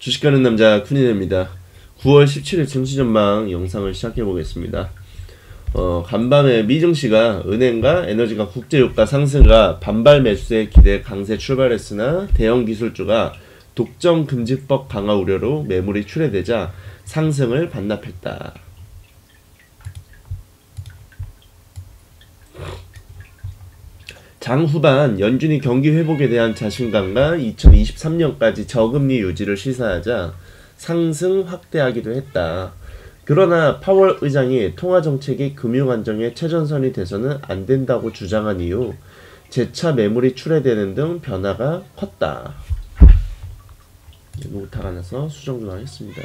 주식하는 남자 쿠니입니다. 9월 17일 증시 전망 영상을 시작해 보겠습니다. 간밤에 미증시가 은행과 에너지가 국제유가 상승과 반발 매수의 기대 강세 출발했으나 대형 기술주가 독점 금지법 강화 우려로 매물이 출회되자 상승을 반납했다. 장 후반 연준이 경기 회복에 대한 자신감과 2023년까지 저금리 유지를 시사하자 상승 확대하기도 했다. 그러나 파월 의장이 통화정책이 금융안정의 최전선이 돼서는 안 된다고 주장한 이후 재차 매물이 출회되는 등 변화가 컸다. 노타가 나서 수정 좀 하겠습니다.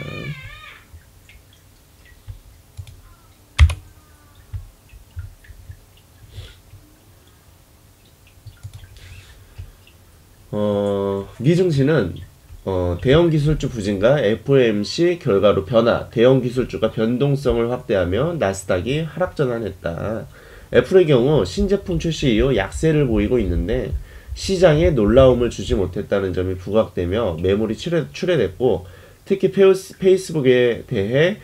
미증시는 대형 기술주 부진과 FOMC 결과로 변화, 대형 기술주가 변동성을 확대하며 나스닥이 하락 전환했다. 애플의 경우 신제품 출시 이후 약세를 보이고 있는데 시장에 놀라움을 주지 못했다는 점이 부각되며 매물이 출회됐고, 특히 페이스북에 대해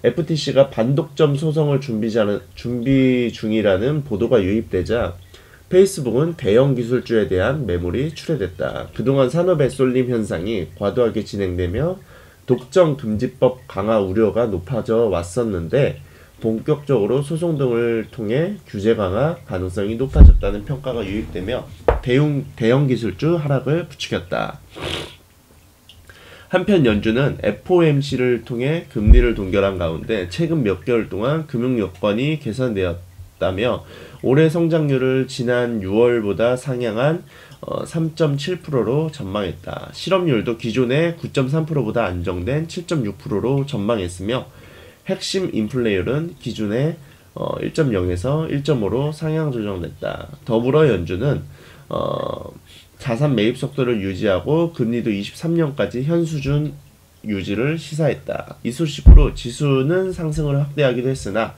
FTC가 반독점 소송을 준비 중이라는 보도가 유입되자 페이스북은 대형 기술주에 대한 매물이 출회됐다. 그동안 산업의 쏠림 현상이 과도하게 진행되며 독점 금지법 강화 우려가 높아져 왔었는데 본격적으로 소송 등을 통해 규제 강화 가능성이 높아졌다는 평가가 유입되며 대형 기술주 하락을 부추겼다. 한편 연준은 FOMC를 통해 금리를 동결한 가운데 최근 몇 개월 동안 금융 여건이 개선되었다며 올해 성장률을 지난 6월보다 상향한 3.7%로 전망했다. 실업률도 기존의 9.3%보다 안정된 7.6%로 전망했으며 핵심 인플레이율은 기존의 1.0에서 1.5로 상향 조정됐다. 더불어 연준은 자산 매입 속도를 유지하고 금리도 23년까지 현 수준 유지를 시사했다. 이 소식으로 지수는 상승을 확대하기도 했으나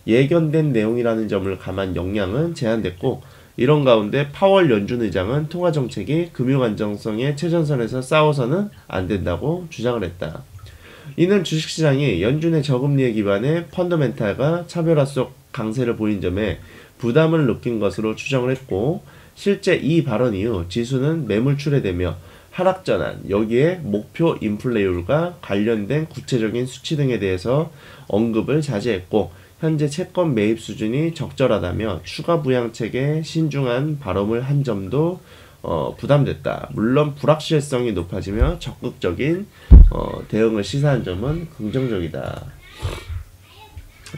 예견된 내용이라는 점을 감안 영향은 제한됐고, 이런 가운데 파월 연준 의장은 통화정책이 금융 안정성의 최전선에서 싸워서는 안 된다고 주장을 했다. 이는 주식시장이 연준의 저금리에 기반해 펀더멘탈과 차별화 속 강세를 보인 점에 부담을 느낀 것으로 추정을 했고, 실제 이 발언 이후 지수는 매물 출회되며 하락전환, 여기에 목표 인플레이율과 관련된 구체적인 수치 등에 대해서 언급을 자제했고, 현재 채권 매입 수준이 적절하다며 추가 부양책에 신중한 발언을 한 점도 부담됐다. 물론 불확실성이 높아지며 적극적인 대응을 시사한 점은 긍정적이다.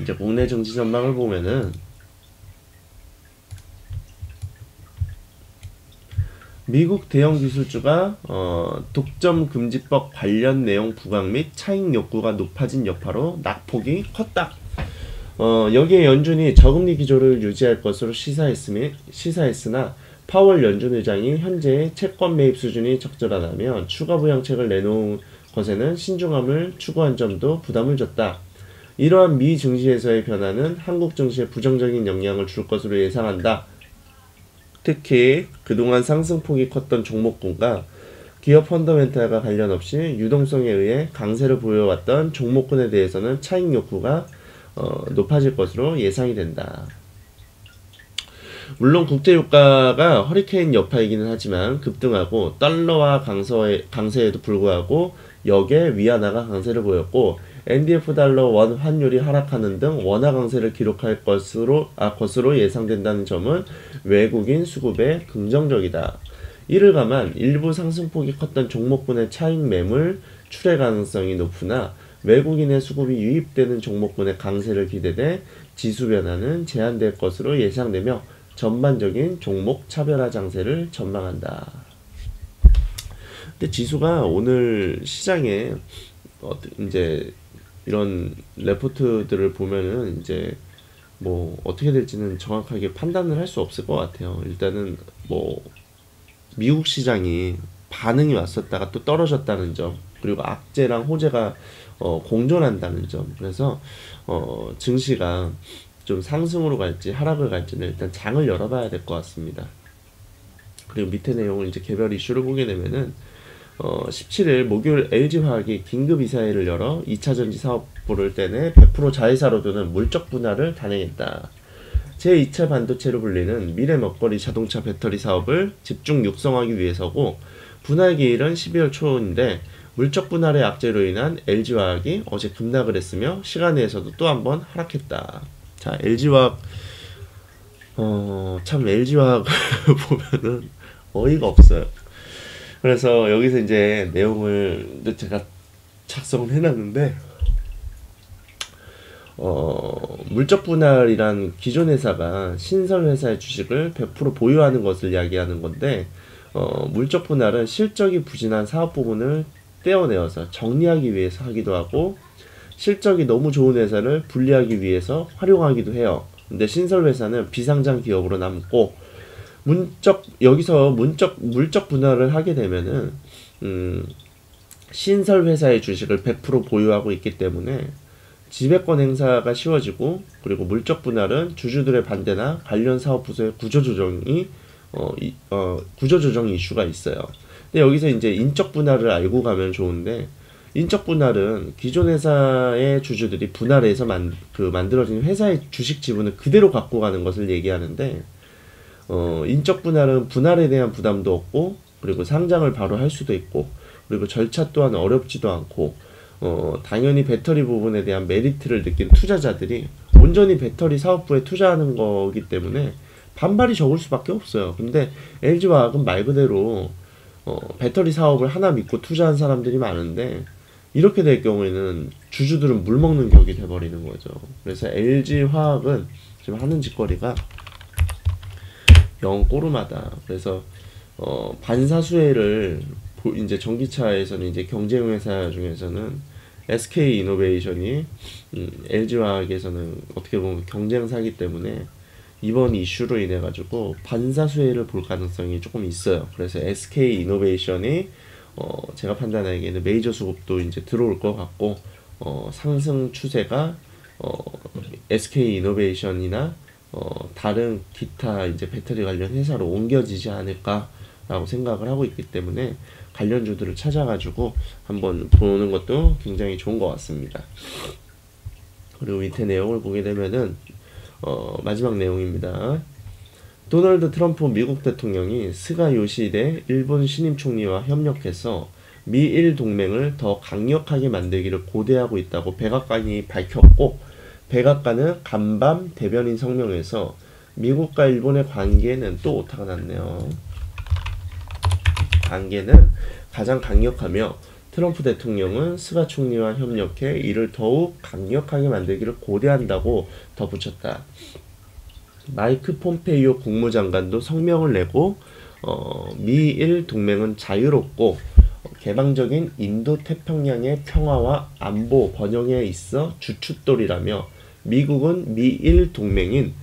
이제 국내 정치 전망을 보면은 미국 대형 기술주가 독점 금지법 관련 내용 부각 및 차익 욕구가 높아진 여파로 낙폭이 컸다. 여기에 연준이 저금리 기조를 유지할 것으로 시사했으나 파월 연준 의장이 현재 채권 매입 수준이 적절하다며 추가 부양책을 내놓은 것에는 신중함을 추구한 점도 부담을 줬다. 이러한 미 증시에서의 변화는 한국 증시에 부정적인 영향을 줄 것으로 예상한다. 특히 그동안 상승폭이 컸던 종목군과 기업 펀더멘탈과 관련 없이 유동성에 의해 강세를 보여왔던 종목군에 대해서는 차익 욕구가 높아질 것으로 예상이 된다. 물론 국제유가가 허리케인 여파이기는 하지만 급등하고 달러와 강세에도 불구하고 역의 위안화가 강세를 보였고 NDF 달러 원 환율이 하락하는 등 원화 강세를 기록할 것으로 예상된다는 점은 외국인 수급에 긍정적이다. 이를 감안 일부 상승폭이 컸던 종목군의 차익 매물 출회 가능성이 높으나 외국인의 수급이 유입되는 종목군의 강세를 기대돼 지수 변화는 제한될 것으로 예상되며 전반적인 종목 차별화 장세를 전망한다. 근데 지수가 오늘 시장에 이제 이런 레포트들을 보면은 이제 뭐 어떻게 될지는 정확하게 판단을 할 수 없을 것 같아요. 일단은 뭐 미국 시장이 반응이 왔었다가 또 떨어졌다는 점, 그리고 악재랑 호재가 공존한다는 점. 그래서 증시가 좀 상승으로 갈지 하락을 갈지는 일단 장을 열어봐야 될 것 같습니다. 그리고 밑에 내용을 이제 개별 이슈를 보게 되면은 17일 목요일 LG화학이 긴급이사회를 열어 2차전지 사업부를 떼내 100% 자회사로 두는 물적 분할을 단행했다. 제2차 반도체로 불리는 미래 먹거리 자동차 배터리 사업을 집중 육성하기 위해서고 분할 기일은 12월 초인데 물적 분할의 악재로 인한 LG화학이 어제 급락을 했으며 시간 내에서도 또 한 번 하락했다. 자, LG화학 참 LG화학 보면은 어이가 없어요. 그래서 여기서 이제 내용을 제가 작성을 해놨는데 물적 분할이란 기존 회사가 신설 회사의 주식을 100% 보유하는 것을 이야기하는 건데 물적 분할은 실적이 부진한 사업 부분을 떼어내어서 정리하기 위해서 하기도 하고 실적이 너무 좋은 회사를 분리하기 위해서 활용하기도 해요. 근데 신설 회사는 비상장 기업으로 남고 여기서 물적 분할을 하게 되면은 신설 회사의 주식을 100% 보유하고 있기 때문에 지배권 행사가 쉬워지고 그리고 물적 분할은 주주들의 반대나 관련 사업 부서의 구조조정 이슈가 있어요. 근데 여기서 이제 인적 분할을 알고 가면 좋은데 인적 분할은 기존 회사의 주주들이 분할해서 만들어진 회사의 주식 지분을 그대로 갖고 가는 것을 얘기하는데 인적 분할은 분할에 대한 부담도 없고 그리고 상장을 바로 할 수도 있고 그리고 절차 또한 어렵지도 않고 당연히 배터리 부분에 대한 메리트를 느낀 투자자들이 온전히 배터리 사업부에 투자하는 거기 때문에 반발이 적을 수밖에 없어요. 근데 LG화학은 말 그대로 배터리 사업을 하나 믿고 투자한 사람들이 많은데 이렇게 될 경우에는 주주들은 물먹는 격이 돼버리는 거죠. 그래서 LG화학은 지금 하는 짓거리가 영 꼬름하다. 그래서 반사수혜를 이제 전기차에서는 이제 경쟁 회사 중에서는 SK 이노베이션이 LG화학에서는 어떻게 보면 경쟁사기 때문에 이번 이슈로 인해 가지고 반사수혜를 볼 가능성이 조금 있어요. 그래서 SK 이노베이션이 제가 판단하기에는 메이저 수급도 이제 들어올 것 같고 상승 추세가 SK 이노베이션이나 다른 기타 이제 배터리 관련 회사로 옮겨지지 않을까라고 생각을 하고 있기 때문에 관련주들을 찾아가지고 한번 보는 것도 굉장히 좋은 것 같습니다. 그리고 밑에 내용을 보게 되면은 마지막 내용입니다. 도널드 트럼프 미국 대통령이 스가 요시히데 일본 신임 총리와 협력해서 미일 동맹을 더 강력하게 만들기를 고대하고 있다고 백악관이 밝혔고 백악관은 간밤 대변인 성명에서 미국과 일본의 관계는 또 오타가 났네요. 관계는 가장 강력하며 트럼프 대통령은 스가 총리와 협력해 이를 더욱 강력하게 만들기를 고대한다고 덧붙였다. 마이크 폼페이오 국무장관도 성명을 내고 미일 동맹은 자유롭고 개방적인 인도 태평양의 평화와 안보 번영에 있어 주춧돌이라며 미국은 미일 동맹인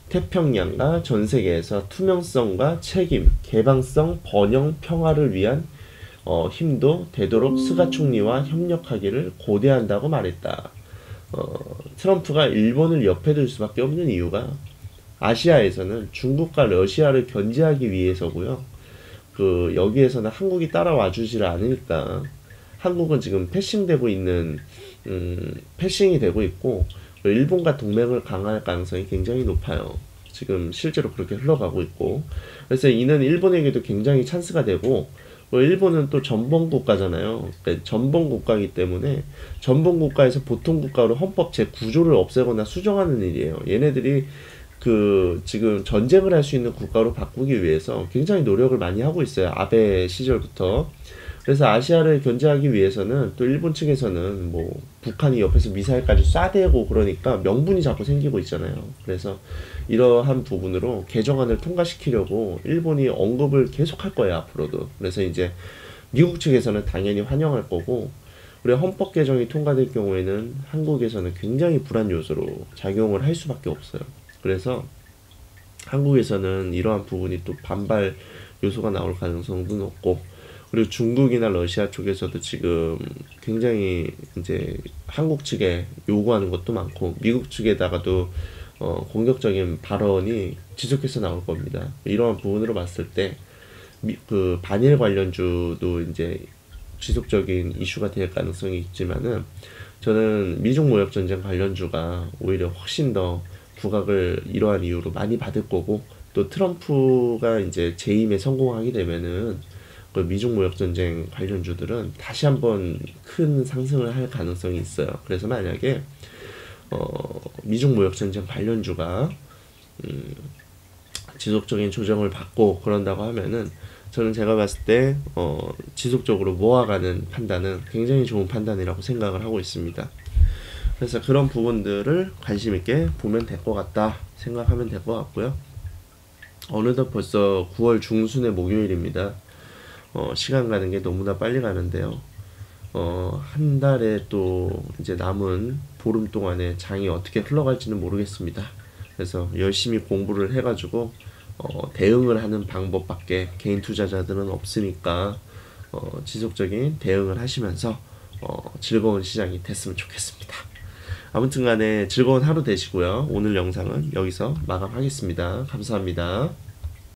태평양과 전 세계에서 투명성과 책임, 개방성, 번영, 평화를 위한 힘도 되도록 스가 총리와 협력하기를 고대한다고 말했다. 트럼프가 일본을 옆에 둘 수밖에 없는 이유가 아시아에서는 중국과 러시아를 견제하기 위해서고요. 여기에서는 한국이 따라와 주지를 않으니까 한국은 지금 패싱이 되고 있고 일본과 동맹을 강화할 가능성이 굉장히 높아요. 지금 실제로 그렇게 흘러가고 있고 그래서 이는 일본에게도 굉장히 찬스가 되고 일본은 또 전범국가잖아요. 그러니까 전범국가이기 때문에 전범국가에서 보통국가로 헌법 제9조를 없애거나 수정하는 일이에요. 얘네들이 지금 전쟁을 할 수 있는 국가로 바꾸기 위해서 굉장히 노력을 많이 하고 있어요. 아베 시절부터. 그래서 아시아를 견제하기 위해서는 또 일본 측에서는 뭐 북한이 옆에서 미사일까지 쏴대고 그러니까 명분이 자꾸 생기고 있잖아요. 그래서 이러한 부분으로 개정안을 통과시키려고 일본이 언급을 계속 할 거예요, 앞으로도. 그래서 이제 미국 측에서는 당연히 환영할 거고 우리 헌법 개정이 통과될 경우에는 한국에서는 굉장히 불안 요소로 작용을 할 수밖에 없어요. 그래서 한국에서는 이러한 부분이 또 반발 요소가 나올 가능성도 높고 그리고 중국이나 러시아 쪽에서도 지금 굉장히 이제 한국 측에 요구하는 것도 많고 미국 측에다가도 공격적인 발언이 지속해서 나올 겁니다. 이러한 부분으로 봤을 때 그 반일 관련주도 이제 지속적인 이슈가 될 가능성이 있지만은 저는 미중 무역 전쟁 관련주가 오히려 훨씬 더 부각을 이러한 이유로 많이 받을 거고 또 트럼프가 이제 재임에 성공하게 되면은 그 미중 무역 전쟁 관련주들은 다시 한번 큰 상승을 할 가능성이 있어요. 그래서 만약에 미중 무역 전쟁 관련주가 지속적인 조정을 받고 그런다고 하면은 저는 제가 봤을 때 지속적으로 모아가는 판단은 굉장히 좋은 판단이라고 생각을 하고 있습니다. 그래서 그런 부분들을 관심 있게 보면 될 것 같다 생각하면 될 것 같고요. 어느덧 벌써 9월 중순의 목요일입니다. 시간 가는 게 너무나 빨리 가는데요. 한 달에 또 이제 남은 보름 동안에 장이 어떻게 흘러갈지는 모르겠습니다. 그래서 열심히 공부를 해가지고 대응을 하는 방법밖에 개인 투자자들은 없으니까 지속적인 대응을 하시면서 즐거운 시장이 됐으면 좋겠습니다. 아무튼 간에 즐거운 하루 되시고요. 오늘 영상은 여기서 마감하겠습니다. 감사합니다.